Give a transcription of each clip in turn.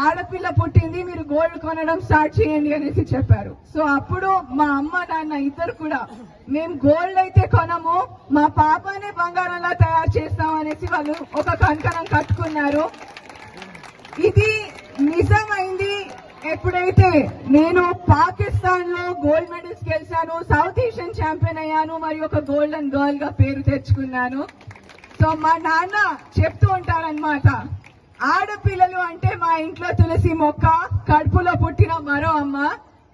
ఆడపిల్ల పుట్టింది, మీరు గోల్డ్ కొనడం స్టార్ట్ చేయండి అనేసి చెప్పారు. సో అప్పుడు మా అమ్మ నాన్న ఇద్దరు కూడా మేము గోల్డ్ అయితే కొనము, మా పాపనే బంగారంలా తయారు చేస్తాం అనేసి వాళ్ళు ఒక కంకణం కట్టుకున్నారు. ఇది నిజమైంది ఎప్పుడైతే నేను పాకిస్తాన్ లో గోల్డ్ మెడల్స్ గెలిచాను, సౌత్ ఏషియన్ ఛాంపియన్ అయ్యాను, మరియు ఒక గోల్డెన్ గర్ల్ గా పేరు తెచ్చుకున్నాను. సో మా నాన్న చెప్తూ ఉంటారనమాట, ఆడపిల్లలు అంటే మా ఇంట్లో తులసి మొక్క, కడుపులో పుట్టిన మరో అమ్మ,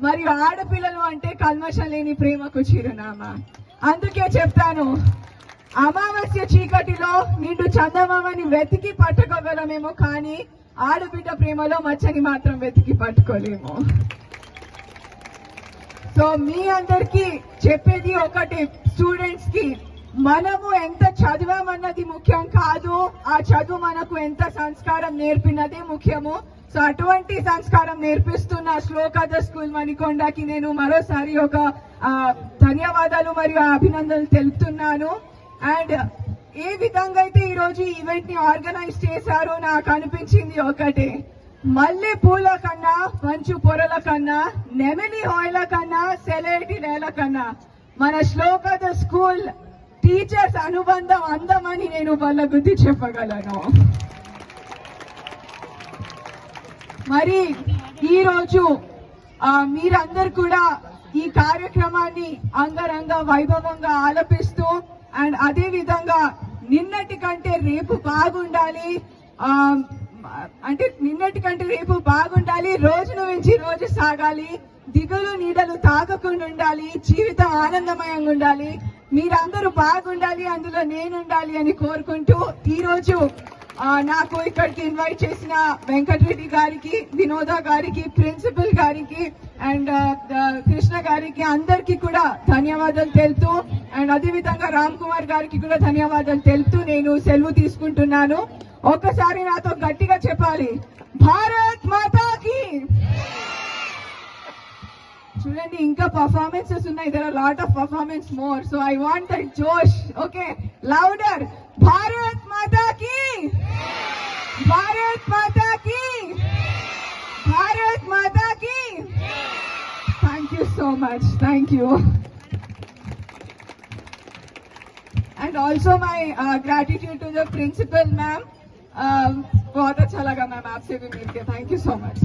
మరియు ఆడపిల్లలు అంటే కల్మషం లేని ప్రేమకు చిరునామా. అందుకే చెప్తాను, అమావాస్య చీకటిలో నిండు చందమామని వెతికి పట్టుకోగలమేమో, కానీ ఆడబిడ్డ ప్రేమలో మచ్చని మాత్రం వెతికి పట్టుకోలేము. సో మీ అందరికీ చెప్పేది ఒకటి, స్టూడెంట్స్ కి, మనము ఎంత చదివామన్నది ముఖ్యం కాదు, ఆ చదువు మనకు ఎంత సంస్కారం నేర్పినదే ముఖ్యము. సో అటువంటి సంస్కారం నేర్పిస్తున్న శ్లోకాద స్కూల్ మణికొండకి నేను మరోసారి ఒక ధన్యవాదాలు మరియు అభినందనలు తెలుపుతున్నాను. అండ్ ఏ విధంగా అయితే ఈ రోజు ఈవెంట్ ని ఆర్గనైజ్ చేశారో నాకు అనిపించింది ఒకటే, మల్లె పూల కన్నా, మంచు పొరల కన్నా, నెమలి హాయిల కన్నా, సెలైటి నేల కన్నా మన శ్లోకాద స్కూల్ టీచర్స్ అనుబంధం అందమని నేను వాళ్ళ గురించి చెప్పగలను. మరి ఈ రోజు మీరందరూ కూడా ఈ కార్యక్రమాన్ని అంగరంగ వైభవంగా ఆలపిస్తూ, అండ్ అదే విధంగా నిన్నటి కంటే రేపు బాగుండాలి, రోజును మించి రోజు సాగాలి, దిగులు నీడలు తాగకుండా ఉండాలి, జీవితం ఆనందమయంగా ఉండాలి, మీరందరూ బాగుండాలి, అందులో నేనుండాలి అని కోరుకుంటూ ఈ రోజు నాకు ఇక్కడికి ఇన్వైట్ చేసిన వెంకటరెడ్డి గారికి, వినోద గారికి, ప్రిన్సిపల్ గారికి అండ్ కృష్ణ గారికి అందరికీ కూడా ధన్యవాదాలు తెలుపుతూ, అండ్ అదేవిధంగా రామ్ కుమార్ గారికి కూడా ధన్యవాదాలు తెలుపుతూ నేను సెలవు తీసుకుంటున్నాను. ఒక్కసారి నాతో గట్టిగా చెప్పాలి, భారత్ మాతాకి. చూడండి, ఇంకా పర్ఫార్మెన్సెస్ ఉన్నాయి, there are a lot of performance more, so I want that josh. Okay, louder, Bharat మాతాకి, భారత్ మాతాకి, భారత్ మాతాకి. Thank you so much, thank you. And also my gratitude to the principal ma'am. बहुत अच्छा लगा मैम आपसे भी मिलके, थैंक यू सो मच.